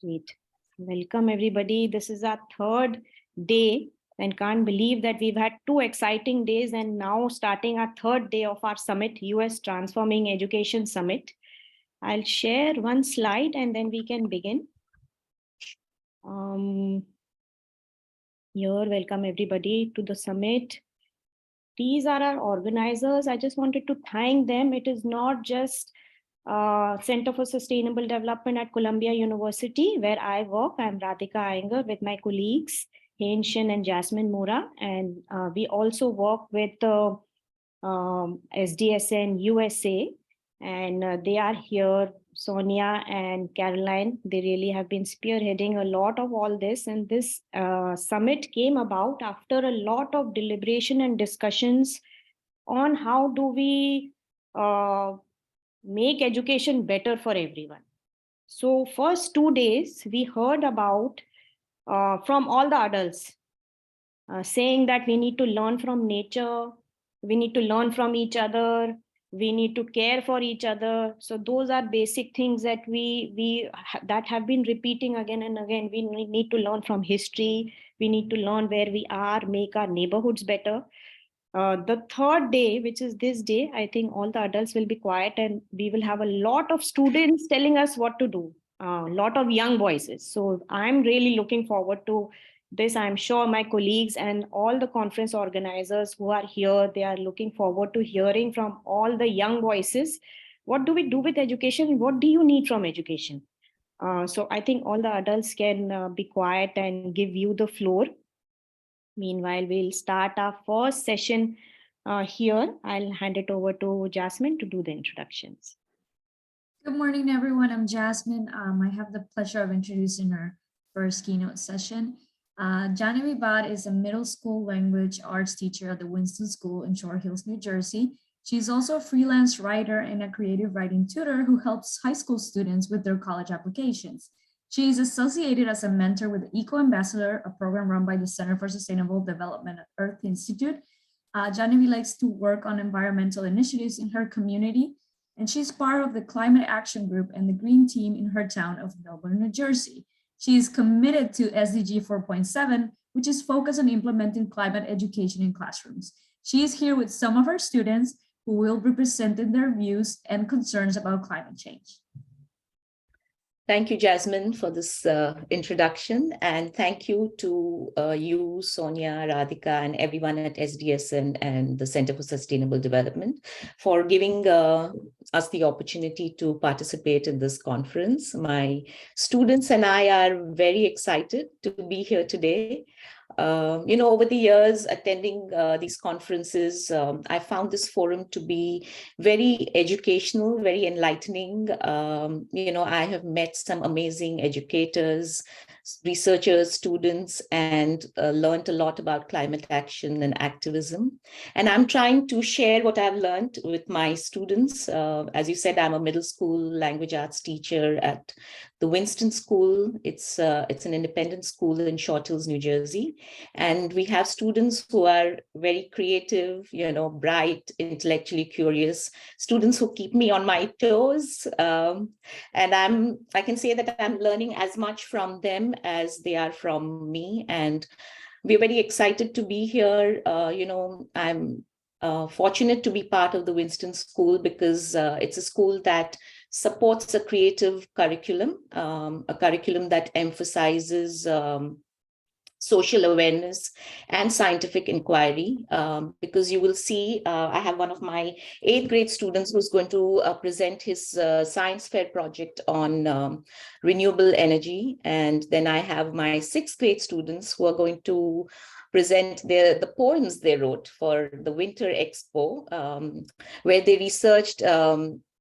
Great. Welcome, everybody. This is our third day and can't believe that we've had 2 exciting days and now starting our third day of our summit, US Transforming Education Summit. I'll share one slide and then we can begin. Here, welcome everybody to the summit. These are our organizers. I just wanted to thank them. It is not just Center for Sustainable Development at Columbia University, where I work. I'm Radhika Iyengar with my colleagues, Henshin and Jazmin Mora. And we also work with SDSN USA. And they are here, Sonia and Caroline. They really have been spearheading a lot of all this. And this summit came about after a lot of deliberation and discussions on how do we make education better for everyone. So first 2 days, we heard about from all the adults saying that we need to learn from nature, we need to learn from each other, we need to care for each other. So those are basic things that that have been repeating again and again. We need to learn from history, we need to learn where we are, make our neighborhoods better. The third day, which is this day, I think all the adults will be quiet and we will have a lot of students telling us what to do, a lot of young voices. So I'm really looking forward to this. I'm sure my colleagues and all the conference organizers who are here, they are looking forward to hearing from all the young voices. What do we do with education? What do you need from education? So I think all the adults can be quiet and give you the floor. Meanwhile, we'll start our first session here. I'll hand it over to Jazmin to do the introductions. Good morning, everyone. I'm Jazmin. I have the pleasure of introducing our first keynote session. Jahnavi Bhatt is a middle school language arts teacher at the Winston School in Shore Hills, New Jersey. She's also a freelance writer and a creative writing tutor who helps high school students with their college applications. She is associated as a mentor with the Eco Ambassador, a program run by the Center for Sustainable Development at Earth Institute. Jahnavi likes to work on environmental initiatives in her community, and she's part of the Climate Action Group and the Green Team in her town of Melbourne, New Jersey. She is committed to SDG 4.7, which is focused on implementing climate education in classrooms. She is here with some of her students who will be presenting their views and concerns about climate change. Thank you, Jazmin, for this introduction. And thank you to you, Sonia, Radhika, and everyone at SDSN and the Center for Sustainable Development for giving us the opportunity to participate in this conference. My students and I are very excited to be here today. Over the years attending these conferences, I found this forum to be very educational, very enlightening. I have met some amazing educators, researchers, students, and learned a lot about climate action and activism. And I'm trying to share what I've learned with my students. As you said, I'm a middle school language arts teacher at the Winston School. It's an independent school in Short Hills, New Jersey. And we have students who are very creative, bright, intellectually curious, students who keep me on my toes. And I can say that I'm learning as much from them as they are from me. And we're very excited to be here. I'm fortunate to be part of the Winston School because it's a school that supports a creative curriculum, a curriculum that emphasizes social awareness and scientific inquiry, because you will see, I have one of my 8th grade students who's going to present his science fair project on renewable energy. And then I have my 6th grade students who are going to present the poems they wrote for the Winter Expo, where they researched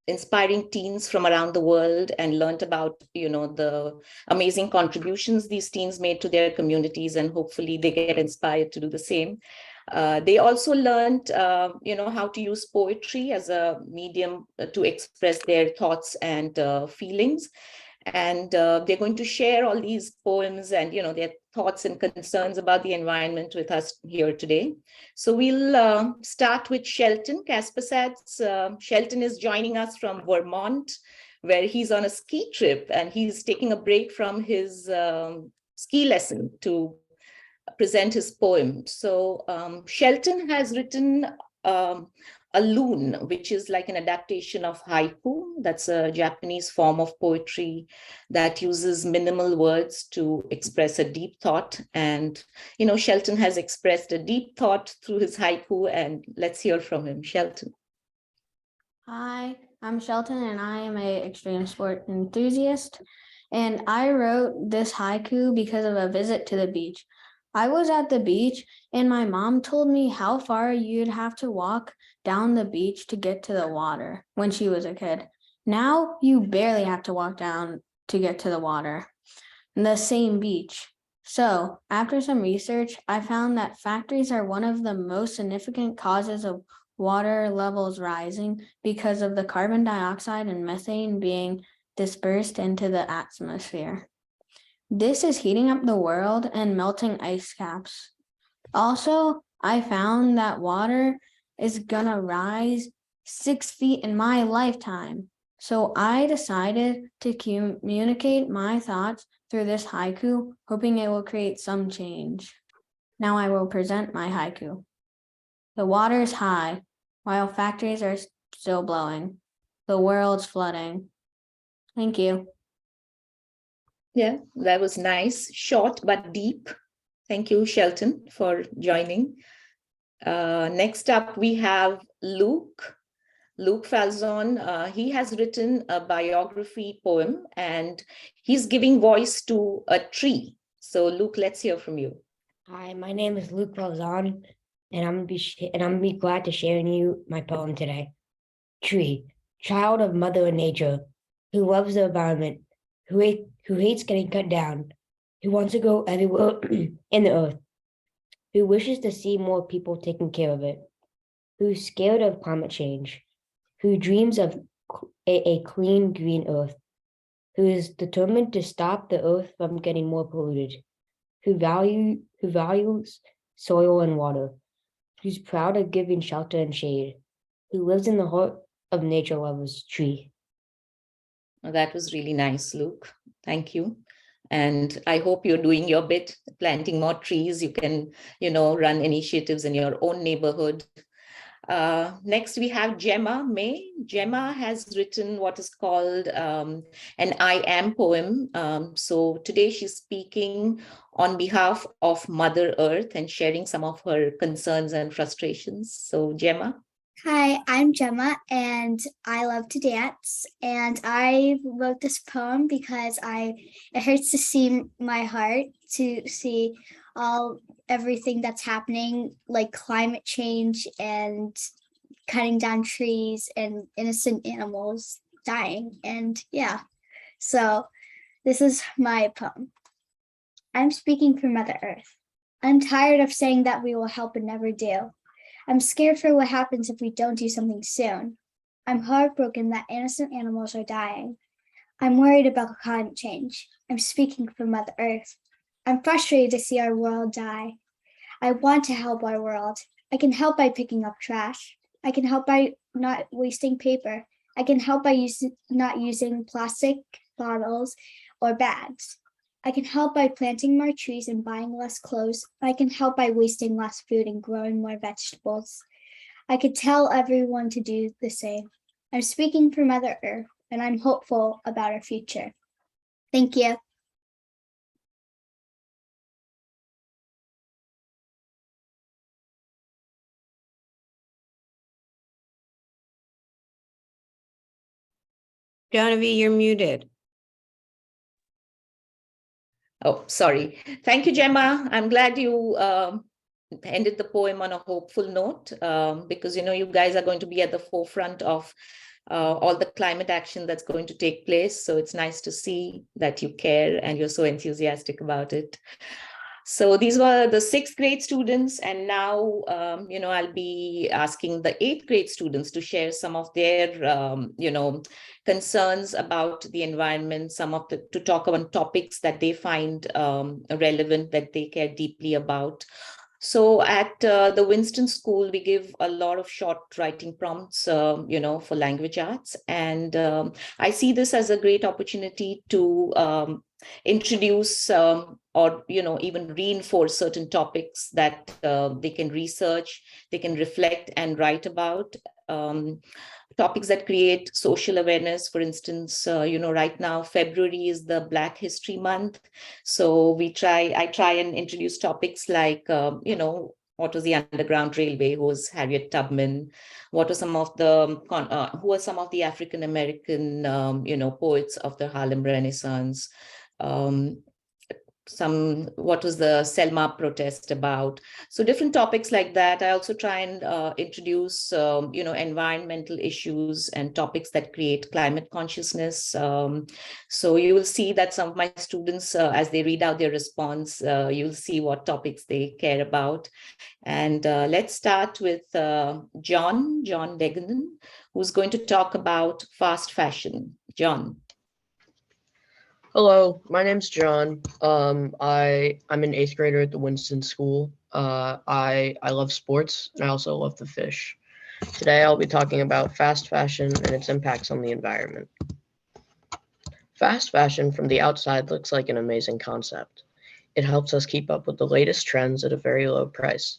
inspiring teens from around the world and learned about, the amazing contributions these teens made to their communities, and hopefully they get inspired to do the same. They also learned, how to use poetry as a medium to express their thoughts and feelings. And they're going to share all these poems and, their thoughts and concerns about the environment with us here today. So we'll start with Shelton Kaspersatz. Shelton is joining us from Vermont, where he's on a ski trip and he's taking a break from his ski lesson to present his poem. So Shelton has written a loon, which is like an adaptation of haiku. That's a Japanese form of poetry that uses minimal words to express a deep thought. And, Shelton has expressed a deep thought through his haiku, and let's hear from him. Shelton. Hi, I'm Shelton and I am an extreme sport enthusiast. And I wrote this haiku because of a visit to the beach. I was at the beach and my mom told me how far you'd have to walk down the beach to get to the water when she was a kid. Now you barely have to walk down to get to the water, the same beach. So after some research, I found that factories are one of the most significant causes of water levels rising because of the carbon dioxide and methane being dispersed into the atmosphere. This is heating up the world and melting ice caps. Also, I found that water is gonna rise 6 feet in my lifetime. So I decided to communicate my thoughts through this haiku, hoping it will create some change. Now I will present my haiku. The water is high, while factories are still blowing. The world's flooding. Thank you. Yeah, that was nice, short but deep. Thank you, Shelton, for joining. Next up, we have Luke Falzon. He has written a biography poem and he's giving voice to a tree. So Luke, let's hear from you. Hi, my name is Luke Falzon, and I'm gonna be glad to share you my poem today. Tree, child of Mother Nature, who loves the environment, who hates getting cut down, who wants to go everywhere in the earth, who wishes to see more people taking care of it, who's scared of climate change, who dreams of a clean green earth, who is determined to stop the earth from getting more polluted, who values soil and water, who's proud of giving shelter and shade, who lives in the heart of nature lovers tree. That was really nice, Luke. Thank you. And I hope you're doing your bit, planting more trees. You can, run initiatives in your own neighborhood. Next, we have Gemma May. Gemma has written what is called an I Am poem. So today she's speaking on behalf of Mother Earth and sharing some of her concerns and frustrations. So Gemma. Hi, I'm Gemma and I love to dance, and I wrote this poem because it hurts to see my heart, to see everything that's happening, like climate change and cutting down trees and innocent animals dying. And yeah, so this is my poem. I'm speaking for Mother Earth. I'm tired of saying that we will help and never do. I'm scared for what happens if we don't do something soon. I'm heartbroken that innocent animals are dying. I'm worried about climate change. I'm speaking for Mother Earth. I'm frustrated to see our world die. I want to help our world. I can help by picking up trash. I can help by not wasting paper. I can help by not using plastic bottles or bags. I can help by planting more trees and buying less clothes. I can help by wasting less food and growing more vegetables. I could tell everyone to do the same. I'm speaking for Mother Earth, and I'm hopeful about our future. Thank you. Jahnavi, you're muted. Oh, sorry. Thank you, Gemma. I'm glad you ended the poem on a hopeful note because, you guys are going to be at the forefront of all the climate action that's going to take place. So it's nice to see that you care and you're so enthusiastic about it. So these were the 6th grade students, and now, I'll be asking the 8th grade students to share some of their, concerns about the environment, to talk about topics that they find relevant, that they care deeply about. So at the Winston School, we give a lot of short writing prompts, for language arts. And I see this as a great opportunity to introduce or even reinforce certain topics that they can research, they can reflect and write about. Topics that create social awareness. For instance, right now February is the Black History Month, so I try and introduce topics like what was the Underground Railway, who was Harriet Tubman, what are some of the who are some of the African American poets of the Harlem Renaissance, what was the Selma protest about. So different topics like that. I also try and introduce environmental issues and topics that create climate consciousness. So you will see that some of my students, as they read out their response, you'll see what topics they care about. And let's start with John Deganan, who's going to talk about fast fashion. John. Hello, my name's John. I'm an 8th grader at the Winston School. I love sports and I also love to fish. Today I'll be talking about fast fashion and its impacts on the environment. Fast fashion from the outside looks like an amazing concept. It helps us keep up with the latest trends at a very low price.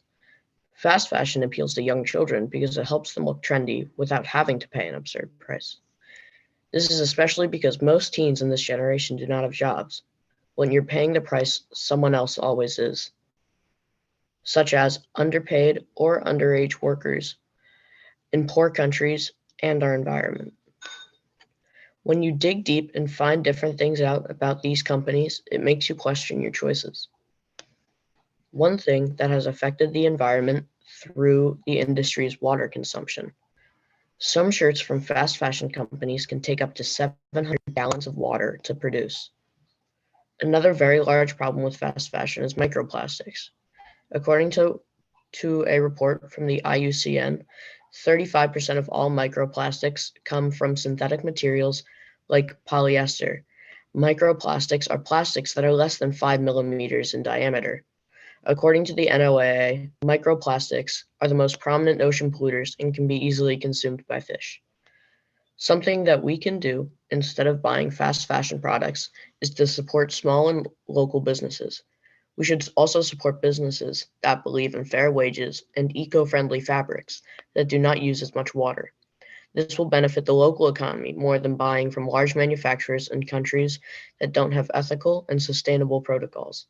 Fast fashion appeals to young children because it helps them look trendy without having to pay an absurd price. This is especially because most teens in this generation do not have jobs. When you're paying the price, someone else always is, such as underpaid or underage workers in poor countries and our environment. When you dig deep and find different things out about these companies, it makes you question your choices. One thing that has affected the environment through the industry's water consumption. Some shirts from fast fashion companies can take up to 700 gallons of water to produce. Another very large problem with fast fashion is microplastics. According to a report from the IUCN, 35% of all microplastics come from synthetic materials like polyester. Microplastics are plastics that are less than 5 millimeters in diameter. According to the NOAA, microplastics are the most prominent ocean polluters and can be easily consumed by fish. Something that we can do instead of buying fast fashion products is to support small and local businesses. We should also support businesses that believe in fair wages and eco-friendly fabrics that do not use as much water. This will benefit the local economy more than buying from large manufacturers in countries that don't have ethical and sustainable protocols.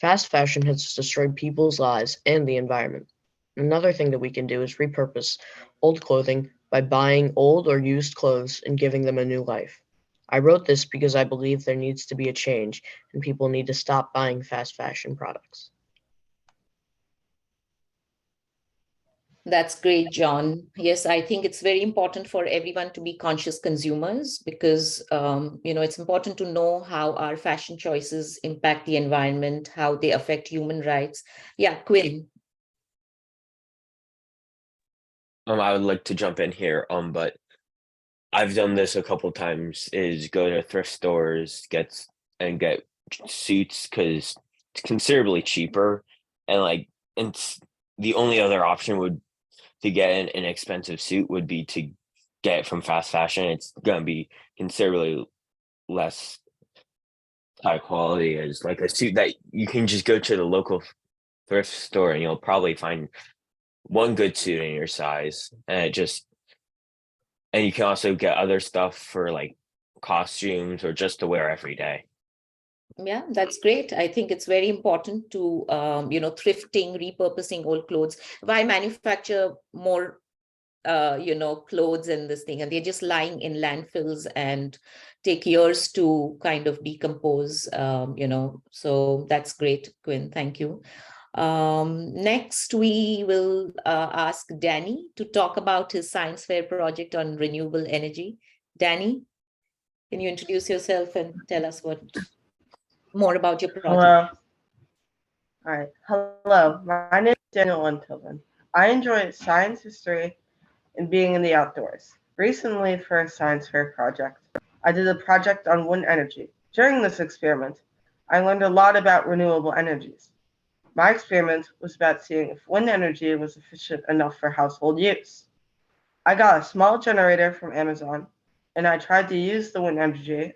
Fast fashion has destroyed people's lives and the environment. Another thing that we can do is repurpose old clothing by buying old or used clothes and giving them a new life. I wrote this because I believe there needs to be a change and people need to stop buying fast fashion products. That's great, John. Yes, I think it's very important for everyone to be conscious consumers because, it's important to know how our fashion choices impact the environment, how they affect human rights. Yeah, Quinn. I would like to jump in here, but I've done this a couple times, is go to thrift stores, get suits because it's considerably cheaper, and the only other option would to get an inexpensive suit would be to get it from fast fashion. It's going to be considerably less high quality as like a suit that you can just go to the local thrift store and you'll probably find one good suit in your size, and you can also get other stuff for like costumes or just to wear every day. Yeah, that's great. I think it's very important to, thrifting, repurposing old clothes. Why manufacture more, clothes and this thing, and they're just lying in landfills and take years to kind of decompose, so that's great, Quinn. Thank you. Next, we will ask Danny to talk about his science fair project on renewable energy. Danny, can you introduce yourself and tell us more about your project? Hello. All right. Hello. My name is Daniel Untilden. I enjoy science, history, and being in the outdoors. Recently, for a science fair project, I did a project on wind energy. During this experiment, I learned a lot about renewable energies. My experiment was about seeing if wind energy was efficient enough for household use. I got a small generator from Amazon, and I tried to use the wind energy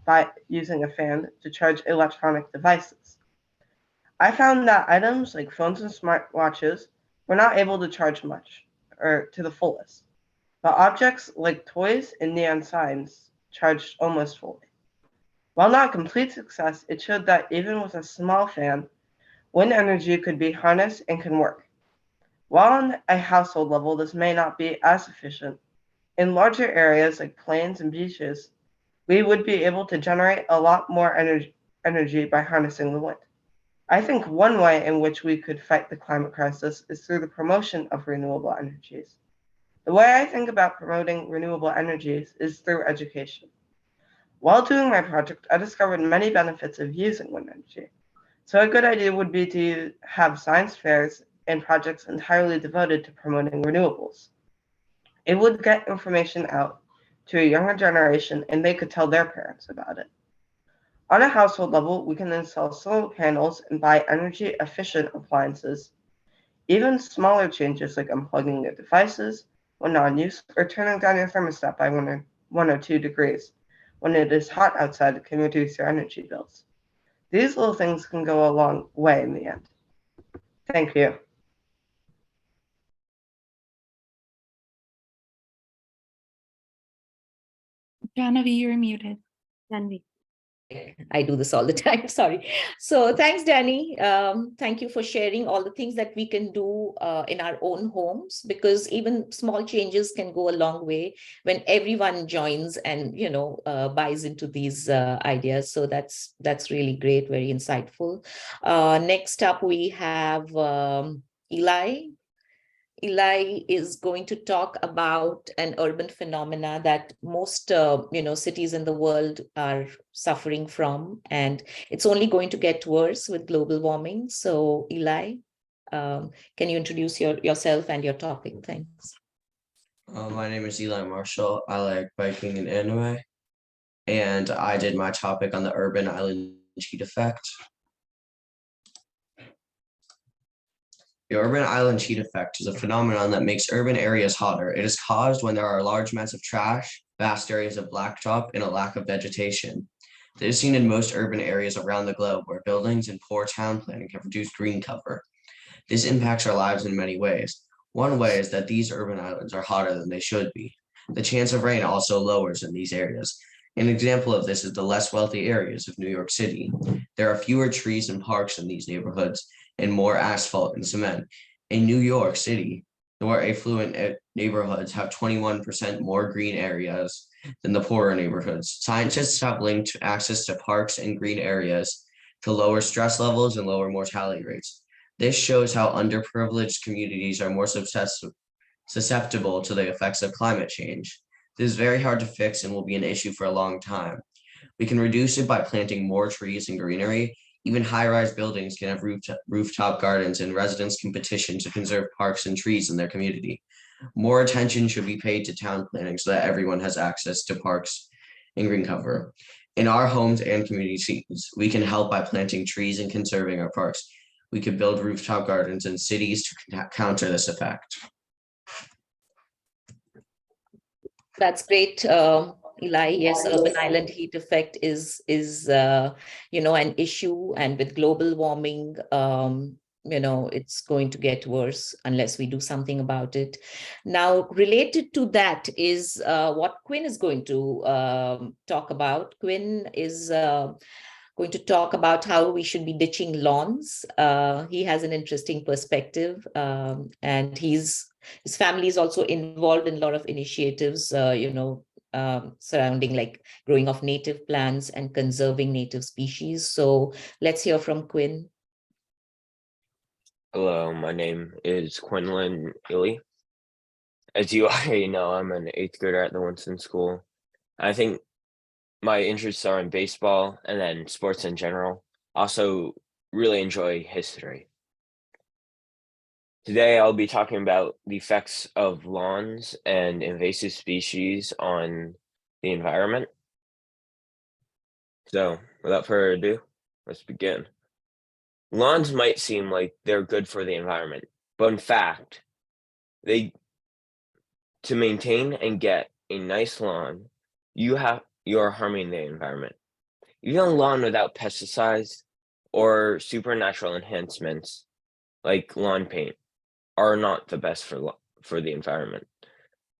by using a fan to charge electronic devices. I found that items like phones and smartwatches were not able to charge much, or to the fullest, but objects like toys and neon signs charged almost fully. While not a complete success, it showed that even with a small fan, wind energy could be harnessed and can work. While on a household level, this may not be as efficient, in larger areas like plains and beaches, we would be able to generate a lot more energy by harnessing the wind. I think one way in which we could fight the climate crisis is through the promotion of renewable energies. The way I think about promoting renewable energies is through education. While doing my project, I discovered many benefits of using wind energy. So a good idea would be to have science fairs and projects entirely devoted to promoting renewables. It would get information out to a younger generation and they could tell their parents about it. On a household level, we can install solar panels and buy energy efficient appliances. Even smaller changes like unplugging your devices when not in use or turning down your thermostat by 1 or 2 degrees when it is hot outside can reduce your energy bills. These little things can go a long way in the end. Thank you. Jahnavi, you're muted. Jahnavi. I do this all the time, sorry. So thanks, Danny. Thank you for sharing all the things that we can do in our own homes, because even small changes can go a long way when everyone joins and, buys into these ideas. So that's really great, very insightful. Next up, we have Eli. Eli is going to talk about an urban phenomena that most, cities in the world are suffering from, and it's only going to get worse with global warming. So, Eli, can you introduce yourself and your topic? Thanks. My name is Eli Marshall. I like biking and anime, and I did my topic on the urban island heat effect. The urban island heat effect is a phenomenon that makes urban areas hotter. It is caused when there are large amounts of trash, vast areas of blacktop, and a lack of vegetation. This is seen in most urban areas around the globe where buildings and poor town planning have reduced green cover. This impacts our lives in many ways. One way is that these urban islands are hotter than they should be. The chance of rain also lowers in these areas. An example of this is the less wealthy areas of New York City. There are fewer trees and parks in these neighborhoods, and more asphalt and cement. In New York City, the more affluent neighborhoods have 21% more green areas than the poorer neighborhoods. Scientists have linked access to parks and green areas to lower stress levels and lower mortality rates. This shows how underprivileged communities are more susceptible to the effects of climate change. This is very hard to fix and will be an issue for a long time. We can reduce it by planting more trees and greenery. Even high-rise buildings can have rooftop gardens, and residents can petition to conserve parks and trees in their community. More attention should be paid to town planning so that everyone has access to parks and green cover. In our homes and communities, we can help by planting trees and conserving our parks. We could build rooftop gardens in cities to counter this effect. That's great, Eli. Yes, urban island heat effect is an issue, and with global warming, it's going to get worse unless we do something about it. Now, related to that is what Quinn is going to talk about. Quinn is going to talk about how we should be ditching lawns. He has an interesting perspective, and his family is also involved in a lot of initiatives, surrounding like growing of native plants and conserving native species. So let's hear from Quinn. Hello, my name is Quinlan Illy. As you already know, I'm an 8th grader at the Winston School. I think my interests are in baseball and then sports in general. Also really enjoy history. Today, I'll be talking about the effects of lawns and invasive species on the environment. So, without further ado, let's begin. Lawns might seem like they're good for the environment, but in fact, to maintain and get a nice lawn, you are harming the environment. Even a lawn without pesticides or supernatural enhancements like lawn paint are not the best for the environment.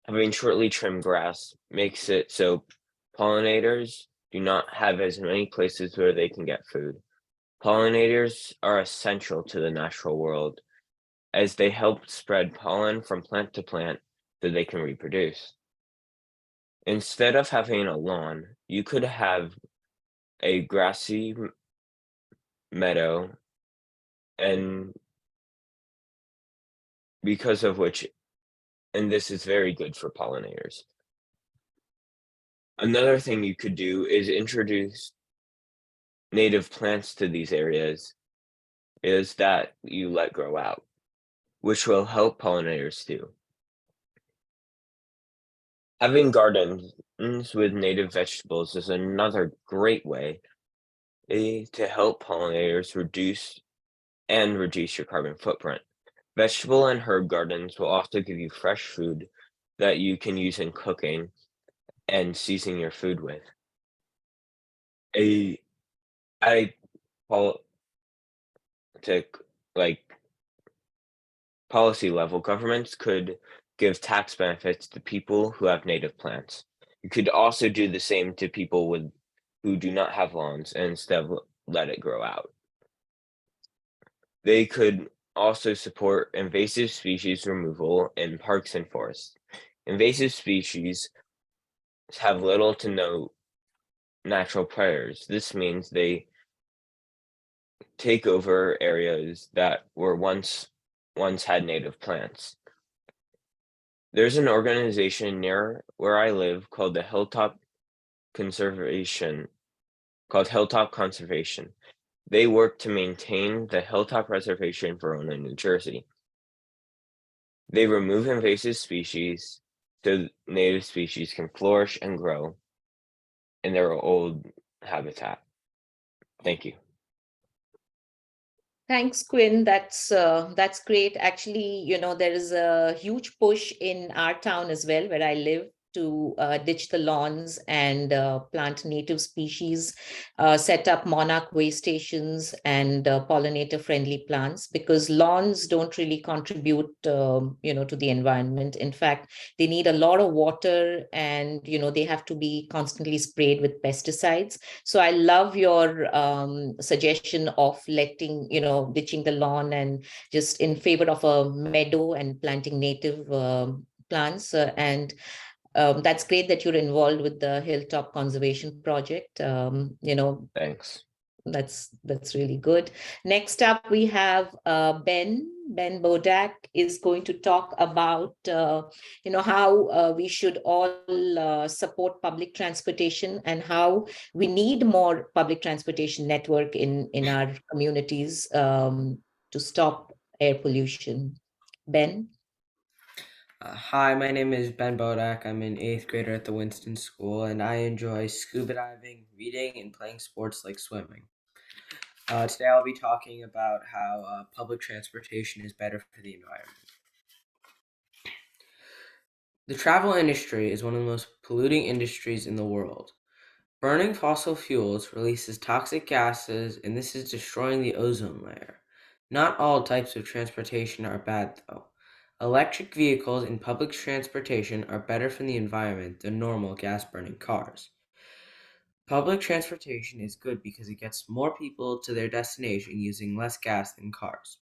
Having shortly trimmed grass makes it so pollinators do not have as many places where they can get food. Pollinators are essential to the natural world as they help spread pollen from plant to plant so they can reproduce. Instead of having a lawn, you could have a grassy meadow, and because of which, and this is very good for pollinators. Another thing you could do is introduce native plants to these areas is that you let grow out, which will help pollinators too. Having gardens with native vegetables is another great way to help pollinators reduce your carbon footprint. Vegetable and herb gardens will also give you fresh food that you can use in cooking and season your food with. Policy level, governments could give tax benefits to people who have native plants. You could also do the same to people who do not have lawns and instead let it grow out. They could also support invasive species removal in parks and forests. Invasive species have little to no natural predators. This means they take over areas that were once had native plants. There's an organization near where I live called Hilltop Conservation. They work to maintain the Hilltop Reservation, Verona, New Jersey. They remove invasive species so native species can flourish and grow in their old habitat. Thank you. Thanks, Quinn. That's great. Actually, there is a huge push in our town as well, where I live, to ditch the lawns and plant native species, set up monarch way stations and pollinator-friendly plants, because lawns don't really contribute, to the environment. In fact, they need a lot of water, and they have to be constantly sprayed with pesticides. So I love your suggestion of ditching the lawn and just in favor of a meadow and planting native plants. And that's great that you're involved with the Hilltop Conservation Project. Thanks. That's really good. Next up, we have Ben. Ben Bodak is going to talk about how we should all support public transportation and how we need more public transportation network in our communities to stop air pollution. Ben. Hi, my name is Ben Bodak. I'm an 8th grader at the Winston School, and I enjoy scuba diving, reading, and playing sports like swimming. Today I'll be talking about how public transportation is better for the environment. The travel industry is one of the most polluting industries in the world. Burning fossil fuels releases toxic gases, and this is destroying the ozone layer. Not all types of transportation are bad, though. Electric vehicles and public transportation are better for the environment than normal gas-burning cars. Public transportation is good because it gets more people to their destination using less gas than cars.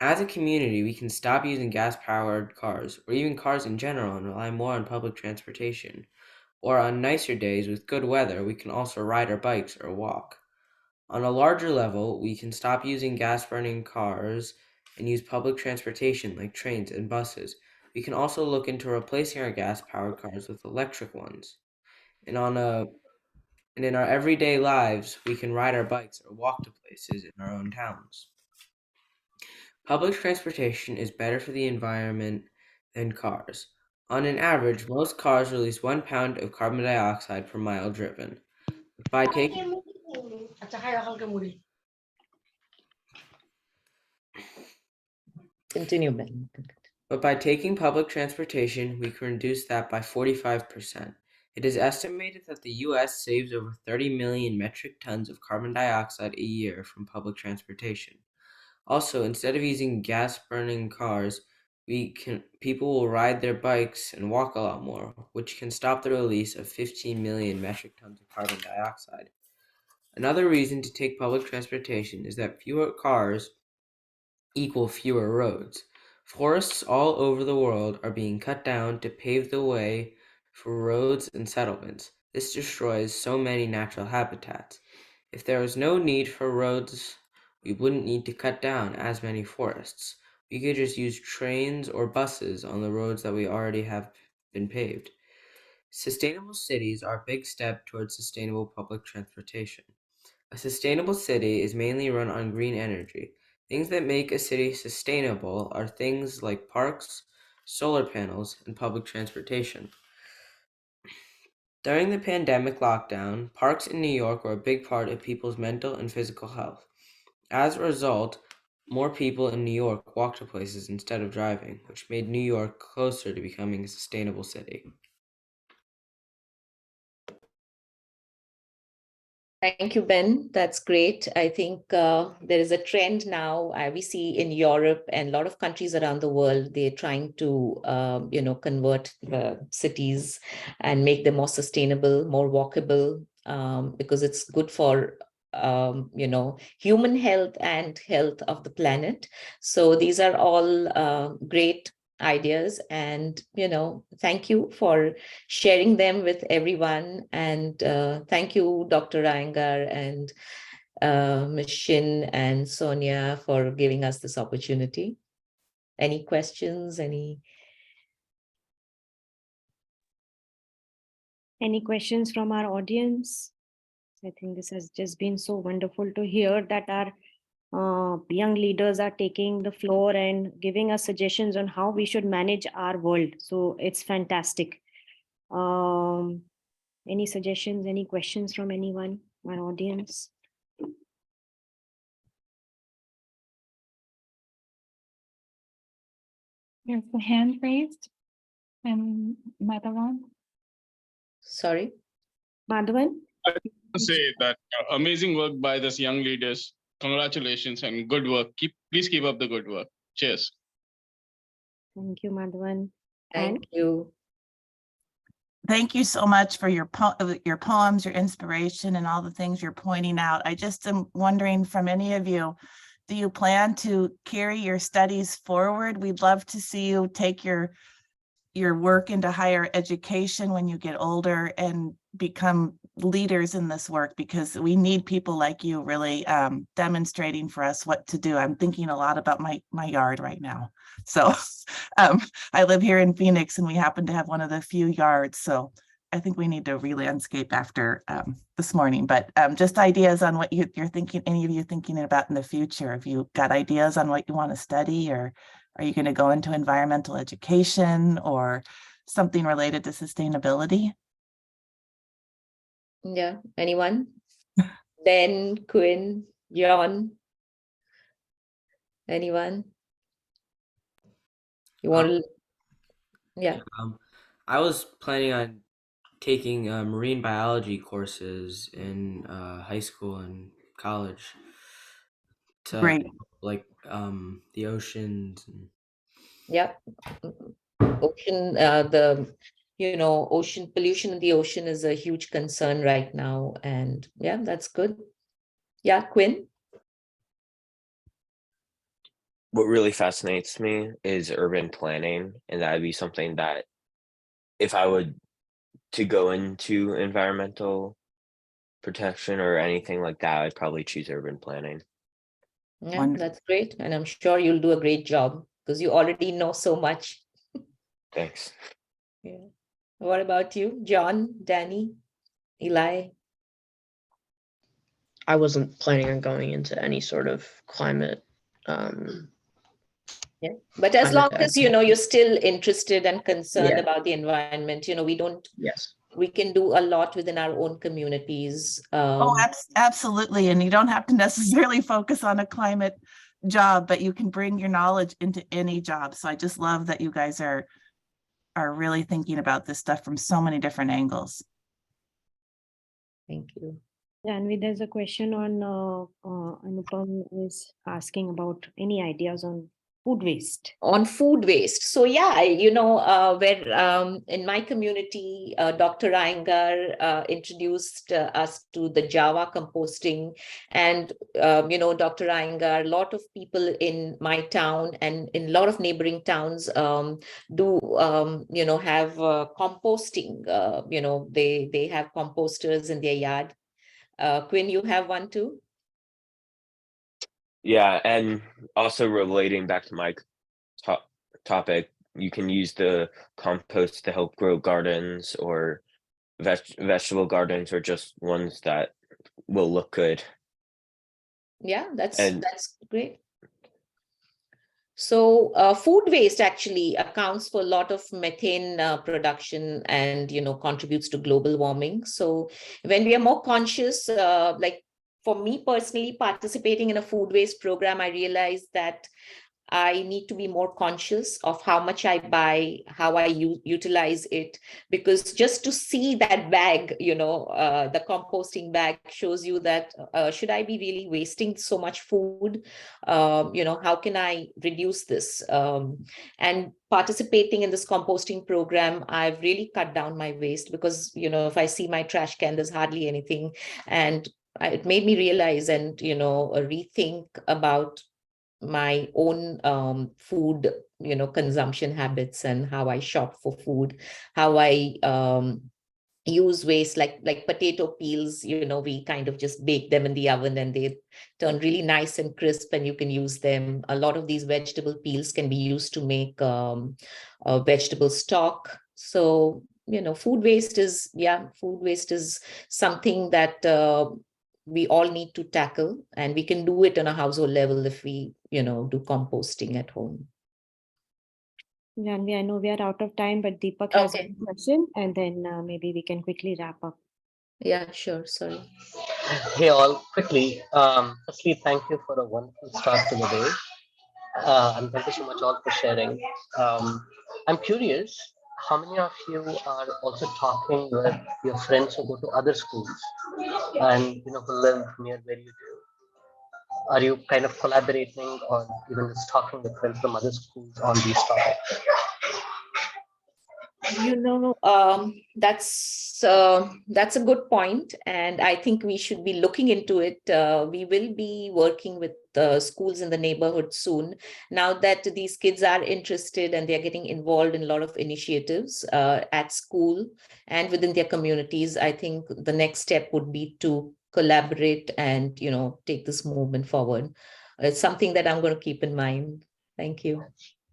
As a community, we can stop using gas-powered cars, or even cars in general, and rely more on public transportation. Or on nicer days with good weather, we can also ride our bikes or walk. On a larger level, we can stop using gas-burning cars and use public transportation like trains and buses. We can also look into replacing our gas-powered cars with electric ones. And in our everyday lives, we can ride our bikes or walk to places in our own towns. Public transportation is better for the environment than cars. On an average, most cars release 1 pound of carbon dioxide per mile driven. By taking Continue, Ben. But by taking public transportation, we can reduce that by 45%. It is estimated that the US saves over 30 million metric tons of carbon dioxide a year from public transportation. Also, instead of using gas-burning cars, people will ride their bikes and walk a lot more, which can stop the release of 15 million metric tons of carbon dioxide. Another reason to take public transportation is that fewer cars equal fewer roads. Forests all over the world are being cut down to pave the way for roads and settlements. This destroys so many natural habitats. If there was no need for roads, we wouldn't need to cut down as many forests. We could just use trains or buses on the roads that we already have been paved. Sustainable cities are a big step towards sustainable public transportation. A sustainable city is mainly run on green energy. Things that make a city sustainable are things like parks, solar panels, and public transportation. During the pandemic lockdown, parks in New York were a big part of people's mental and physical health. As a result, more people in New York walked to places instead of driving, which made New York closer to becoming a sustainable city. Thank you, Ben. That's great. I think there is a trend now we see in Europe and a lot of countries around the world. They're trying to, convert the cities and make them more sustainable, more walkable, because it's good for, human health and health of the planet. So these are all great ideas, and thank you for sharing them with everyone, and thank you, Dr. Iyengar and Ms. Shin and Sonia, for giving us this opportunity. Any questions? Any questions from our audience? I think this has just been so wonderful to hear that our young leaders are taking the floor and giving us suggestions on how we should manage our world. So it's fantastic. Any suggestions, any questions from anyone, our audience? There's the hand raised. And Madhavan. Sorry? Madhavan? I want to say that amazing work by these young leaders. Congratulations and good work. Please keep up the good work. Cheers. Thank you, Madhavan. Thank you. Thank you so much for your poems, your inspiration, and all the things you're pointing out. I just am wondering from any of you, do you plan to carry your studies forward? We'd love to see you take your work into higher education when you get older and become leaders in this work, because we need people like you really demonstrating for us what to do. I'm thinking a lot about my yard right now. So I live here in Phoenix and we happen to have one of the few yards. So I think we need to re-landscape after this morning, but just ideas on what you're thinking, any of you thinking about in the future. If you got ideas on what you want to study, or are you going to go into environmental education or something related to sustainability? Yeah, anyone? Ben, Quinn, John? Anyone? You want to? Yeah. I was planning on taking marine biology courses in high school and college to Great. like the oceans. Yeah. Ocean, ocean pollution in the ocean is a huge concern right now. And yeah, that's good. Yeah, Quinn? What really fascinates me is urban planning, and that would be something that if I would to go into environmental protection or anything like that, I'd probably choose urban planning. Yeah, that's great. And I'm sure you'll do a great job because you already know so much. Thanks. Yeah. What about you, John, Danny, Eli? I wasn't planning on going into any sort of climate. Yeah, but as long as you're still interested and concerned about the environment, we can do a lot within our own communities. Absolutely. And you don't have to necessarily focus on a climate job, but you can bring your knowledge into any job. So I just love that you guys are really thinking about this stuff from so many different angles. Thank you. Janvi, there's a question on Anupam is asking about any ideas on food waste. On food waste. So yeah, where in my community, Dr. Iyengar introduced us to the Java composting. And, Dr. Iyengar, a lot of people in my town and in a lot of neighboring towns do, have composting. They have composters in their yard. Quinn, you have one too? Yeah, and also relating back to my topic, you can use the compost to help grow gardens or vegetable gardens, or just ones that will look good. Yeah, that's And great. So food waste actually accounts for a lot of methane production and, contributes to global warming. So when we are more conscious, like for me personally, participating in a food waste program, I realized that I need to be more conscious of how much I buy, how I utilize it, because just to see that bag, the composting bag shows you that should I be really wasting so much food? How can I reduce this? And participating in this composting program, I've really cut down my waste because, if I see my trash can, there's hardly anything. And it made me realize and, rethink about my own food, consumption habits and how I shop for food, how I use waste like potato peels, we kind of just bake them in the oven and they turn really nice and crisp and you can use them. A lot of these vegetable peels can be used to make a vegetable stock. So, food waste is something that we all need to tackle, and we can do it on a household level if we, do composting at home. Janvi, I know we are out of time, but Deepak has Okay. a question, and then maybe we can quickly wrap up. Yeah, sure. Sorry. Hey all, quickly. Firstly, thank you for a wonderful start to the day. And thank you so much all for sharing. I'm curious, how many of you are also talking with your friends who go to other schools and who live near where you do? Are you kind of collaborating or even just talking with friends from other schools on these topics? That's a good point, and I think we should be looking into it. We will be working with schools in the neighborhood soon. Now that these kids are interested and they're getting involved in a lot of initiatives at school and within their communities, I think the next step would be to collaborate and take this movement forward. It's something that I'm going to keep in mind. Thank you.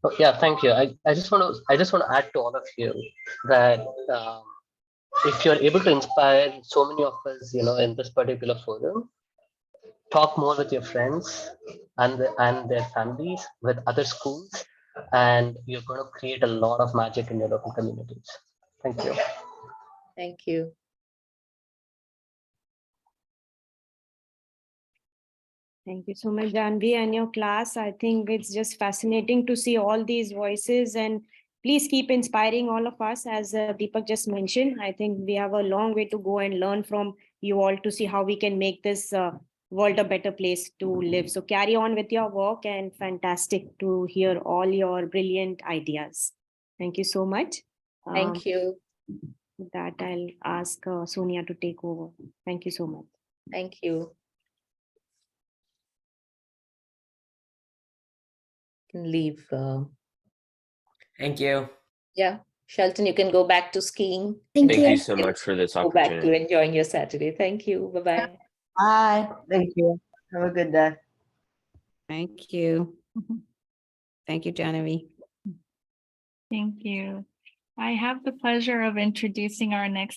Oh, yeah, thank you. I just want to add to all of you that if you're able to inspire so many of us, in this particular forum, talk more with your friends and their families, with other schools, and you're going to create a lot of magic in your local communities. Thank you. Thank you. Thank you so much, Janvi, and your class. I think it's just fascinating to see all these voices, and please keep inspiring all of us. As Deepak just mentioned, I think we have a long way to go and learn from you all to see how we can make this world a better place to live. So carry on with your work, and fantastic to hear all your brilliant ideas. Thank you so much. Thank you. With that, I'll ask Sonia to take over. Thank you so much. Thank you. Can leave. Thank you. Yeah, Shelton, you can go back to skiing. Thank you so much for this Go back to opportunity. enjoying your Saturday. Thank you. Bye-bye. Bye. Thank you. Have a good day. Thank you. Thank you, Jahnavi. Thank you. I have the pleasure of introducing our next